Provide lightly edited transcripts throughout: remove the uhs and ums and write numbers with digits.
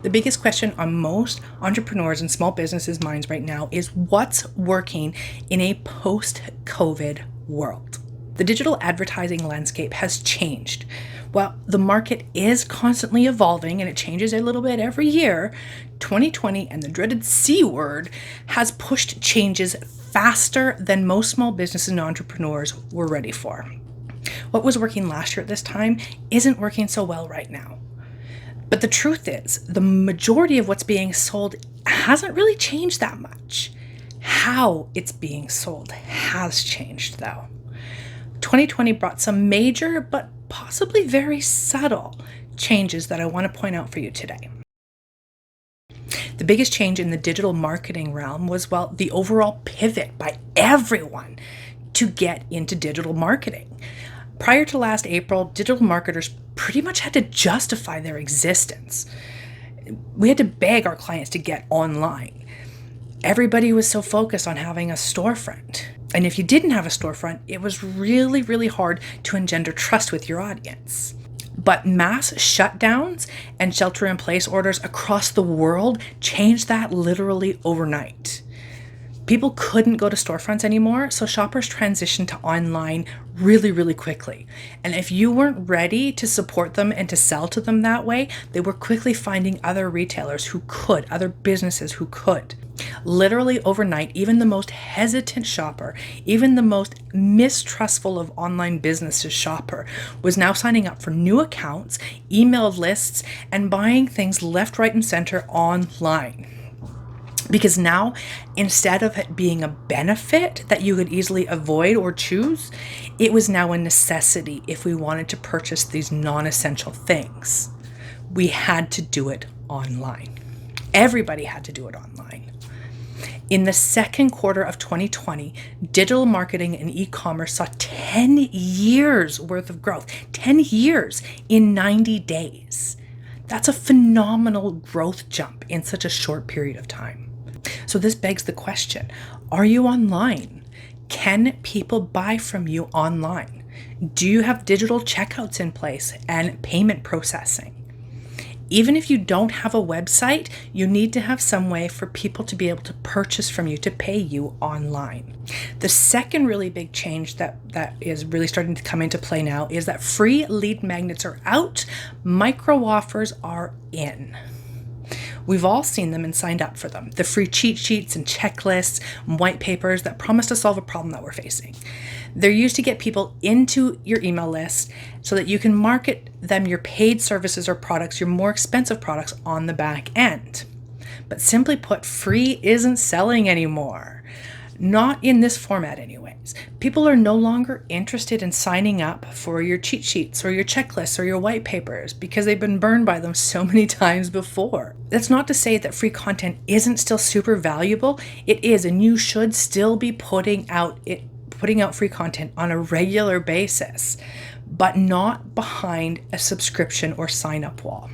The biggest question on most entrepreneurs and small businesses' minds right now is what's working in a post-COVID world. The digital advertising landscape has changed. While the market is constantly evolving and it changes a little bit every year, 2020 and the dreaded C word has pushed changes faster than most small businesses and entrepreneurs were ready for. What was working last year at this time isn't working so well right now. But the truth is, the majority of what's being sold hasn't really changed that much. How it's being sold has changed, though. 2020 brought some major, but possibly very subtle, changes that I want to point out for you today. The biggest change in the digital marketing realm was, the overall pivot by everyone to get into digital marketing. Prior to last April, digital marketers pretty much had to justify their existence. We had to beg our clients to get online. Everybody was so focused on having a storefront. And if you didn't have a storefront, it was really, really hard to engender trust with your audience. But mass shutdowns and shelter-in-place orders across the world changed that literally overnight. People couldn't go to storefronts anymore, so shoppers transitioned to online really, really quickly. And if you weren't ready to support them and to sell to them that way, they were quickly finding other retailers who could, other businesses who could. Literally overnight, even the most hesitant shopper, even the most mistrustful of online businesses shopper, was now signing up for new accounts, email lists, and buying things left, right, and center online. Because now, instead of it being a benefit that you could easily avoid or choose, it was now a necessity if we wanted to purchase these non-essential things. We had to do it online. Everybody had to do it online. In the second quarter of 2020, digital marketing and e-commerce saw 10 years worth of growth, 10 years in 90 days. That's a phenomenal growth jump in such a short period of time. So this begs the question, are you online? Can people buy from you online? Do you have digital checkouts in place and payment processing? Even if you don't have a website, you need to have some way for people to be able to purchase from you, to pay you online. The second really big change that is really starting to come into play now is that free lead magnets are out, micro offers are in. We've all seen them and signed up for them. The free cheat sheets and checklists and white papers that promise to solve a problem that we're facing. They're used to get people into your email list so that you can market them your paid services or products, your more expensive products on the back end. But simply put, free isn't selling anymore. Not in this format anyways. People are no longer interested in signing up for your cheat sheets or your checklists or your white papers because they've been burned by them so many times before. That's not to say that free content isn't still super valuable. It is, and you should still be putting out free content on a regular basis, but not behind a subscription or sign-up wall.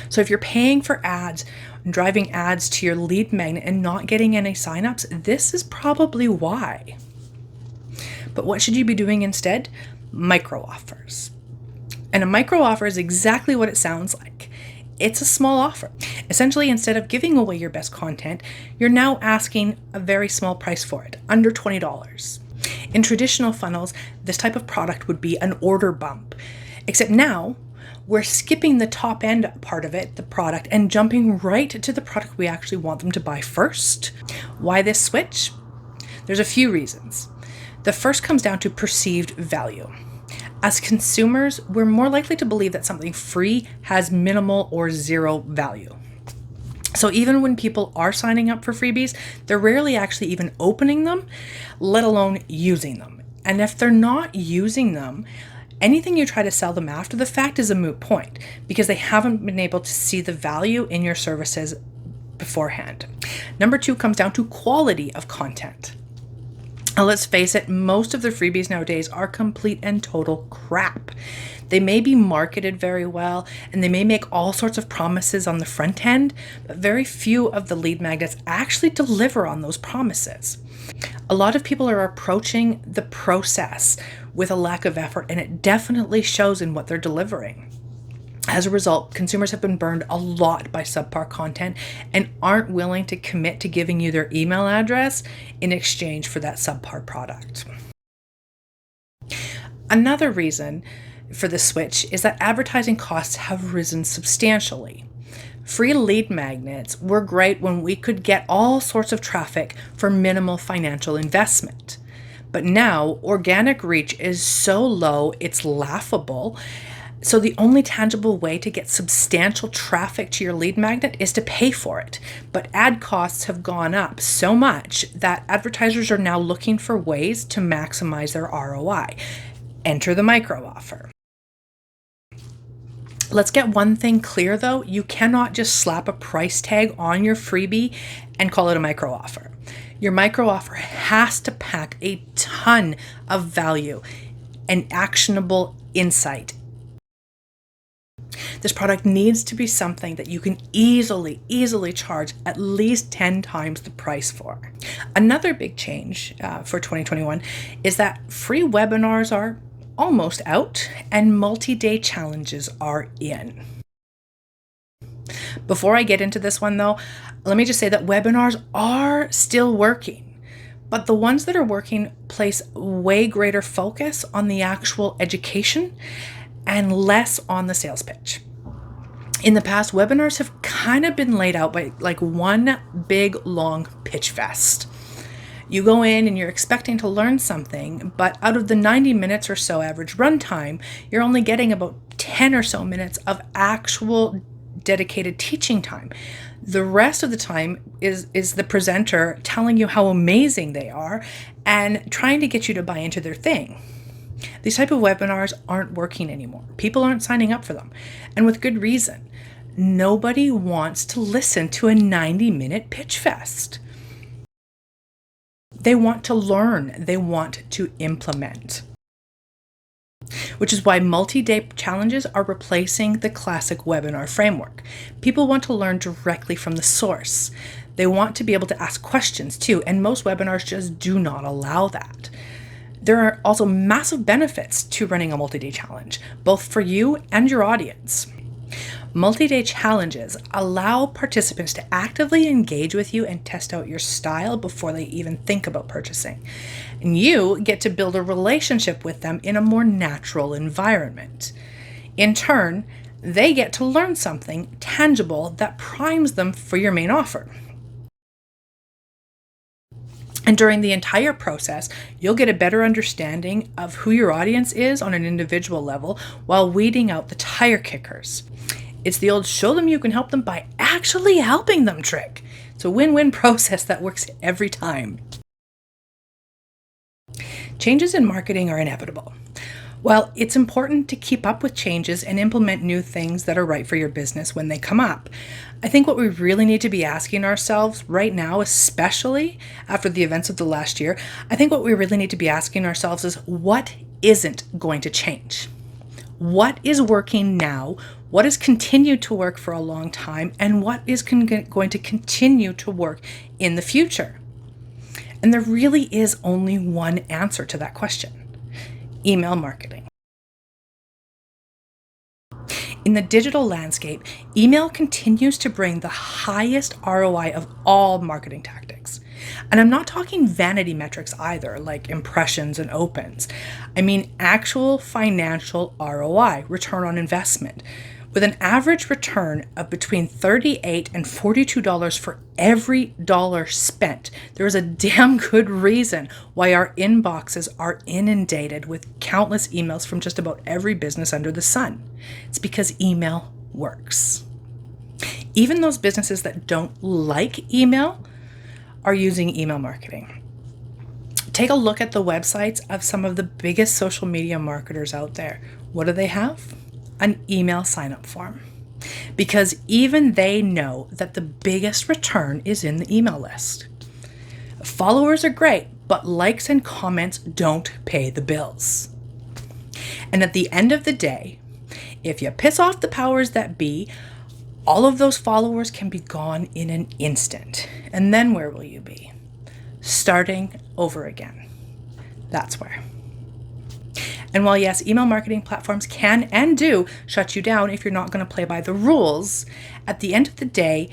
So if you're paying for ads, driving ads to your lead magnet and not getting any signups, this is probably why. But what should you be doing instead? Micro offers. And a micro offer is exactly what it sounds like. It's a small offer. Essentially, instead of giving away your best content, you're now asking a very small price for it, under $20. In traditional funnels, this type of product would be an order bump, except now we're skipping the top end part of it, the product, and jumping right to the product we actually want them to buy first. Why this switch? There's a few reasons. The first comes down to perceived value. As consumers, we're more likely to believe that something free has minimal or zero value. So even when people are signing up for freebies, they're rarely actually even opening them, let alone using them. And if they're not using them, anything you try to sell them after the fact is a moot point because they haven't been able to see the value in your services beforehand. Number two comes down to quality of content. Now, let's face it, most of the freebies nowadays are complete and total crap. They may be marketed very well and they may make all sorts of promises on the front end, but very few of the lead magnets actually deliver on those promises. A lot of people are approaching the process with a lack of effort, and it definitely shows in what they're delivering. As a result, consumers have been burned a lot by subpar content and aren't willing to commit to giving you their email address in exchange for that subpar product. Another reason for the switch is that advertising costs have risen substantially. Free lead magnets were great when we could get all sorts of traffic for minimal financial investment. But now, organic reach is so low, it's laughable. So the only tangible way to get substantial traffic to your lead magnet is to pay for it. But ad costs have gone up so much that advertisers are now looking for ways to maximize their ROI. Enter the micro offer. Let's get one thing clear though, you cannot just slap a price tag on your freebie and call it a micro offer. Your micro offer has to pack a ton of value and actionable insight. This product needs to be something that you can easily charge at least 10 times the price for. Another big change for 2021 is that free webinars are almost out and multi-day challenges are in. Before I get into this one though, let me just say that webinars are still working, but the ones that are working place way greater focus on the actual education and less on the sales pitch. In the past, webinars have kind of been laid out by like one big long pitch fest. You go in and you're expecting to learn something, but out of the 90 minutes or so average runtime, you're only getting about 10 or so minutes of actual dedicated teaching time. The rest of the time is the presenter telling you how amazing they are and trying to get you to buy into their thing. These type of webinars aren't working anymore. People aren't signing up for them, and with good reason. Nobody wants to listen to a 90-minute pitch fest. They want to learn. They want to implement. Which is why multi-day challenges are replacing the classic webinar framework. People want to learn directly from the source. They want to be able to ask questions too, and most webinars just do not allow that. There are also massive benefits to running a multi-day challenge, both for you and your audience. Multi-day challenges allow participants to actively engage with you and test out your style before they even think about purchasing. And you get to build a relationship with them in a more natural environment. In turn, they get to learn something tangible that primes them for your main offer. And during the entire process, you'll get a better understanding of who your audience is on an individual level while weeding out the tire kickers. It's the old show them you can help them by actually helping them trick. It's a win-win process that works every time. Changes in marketing are inevitable. While it's important to keep up with changes and implement new things that are right for your business when they come up, I think what we really need to be asking ourselves right now, especially after the events of the last year, I think what we really need to be asking ourselves is what isn't going to change? What is working now? What has continued to work for a long time? And what is going to continue to work in the future? And there really is only one answer to that question: email marketing. In the digital landscape, email continues to bring the highest ROI of all marketing tactics. And I'm not talking vanity metrics either, like impressions and opens. I mean actual financial ROI, return on investment, with an average return of between $38 and $42 for every dollar spent. There is a damn good reason why our inboxes are inundated with countless emails from just about every business under the sun. It's because email works. Even those businesses that don't like email are using email marketing. Take a look at the websites of some of the biggest social media marketers out there. What do they have? An email sign-up form. Because even they know that the biggest return is in the email list. Followers are great, but likes and comments don't pay the bills. And at the end of the day, if you piss off the powers that be, all of those followers can be gone in an instant. And then where will you be? Starting over again. That's where. And while yes, email marketing platforms can and do shut you down if you're not going to play by the rules, at the end of the day,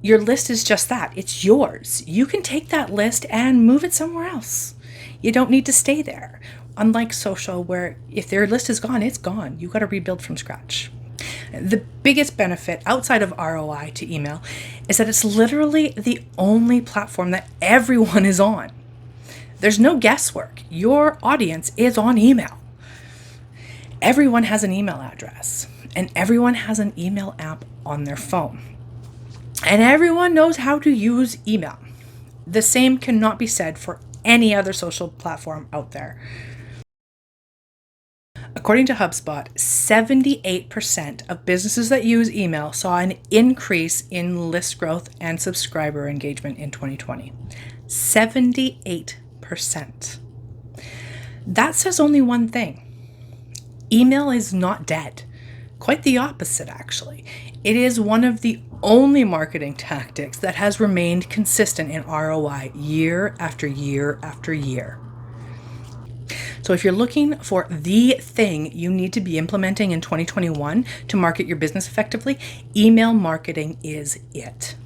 your list is just that. It's yours. You can take that list and move it somewhere else. You don't need to stay there. Unlike social, where if their list is gone, it's gone. You got to rebuild from scratch. The biggest benefit outside of ROI to email is that it's literally the only platform that everyone is on. There's no guesswork. Your audience is on email. Everyone has an email address, and everyone has an email app on their phone. And everyone knows how to use email. The same cannot be said for any other social platform out there. According to HubSpot, 78% of businesses that use email saw an increase in list growth and subscriber engagement in 2020. 78%. That says only one thing. Email is not dead. Quite the opposite, actually. It is one of the only marketing tactics that has remained consistent in ROI year after year after year. So if you're looking for the thing you need to be implementing in 2021 to market your business effectively, email marketing is it.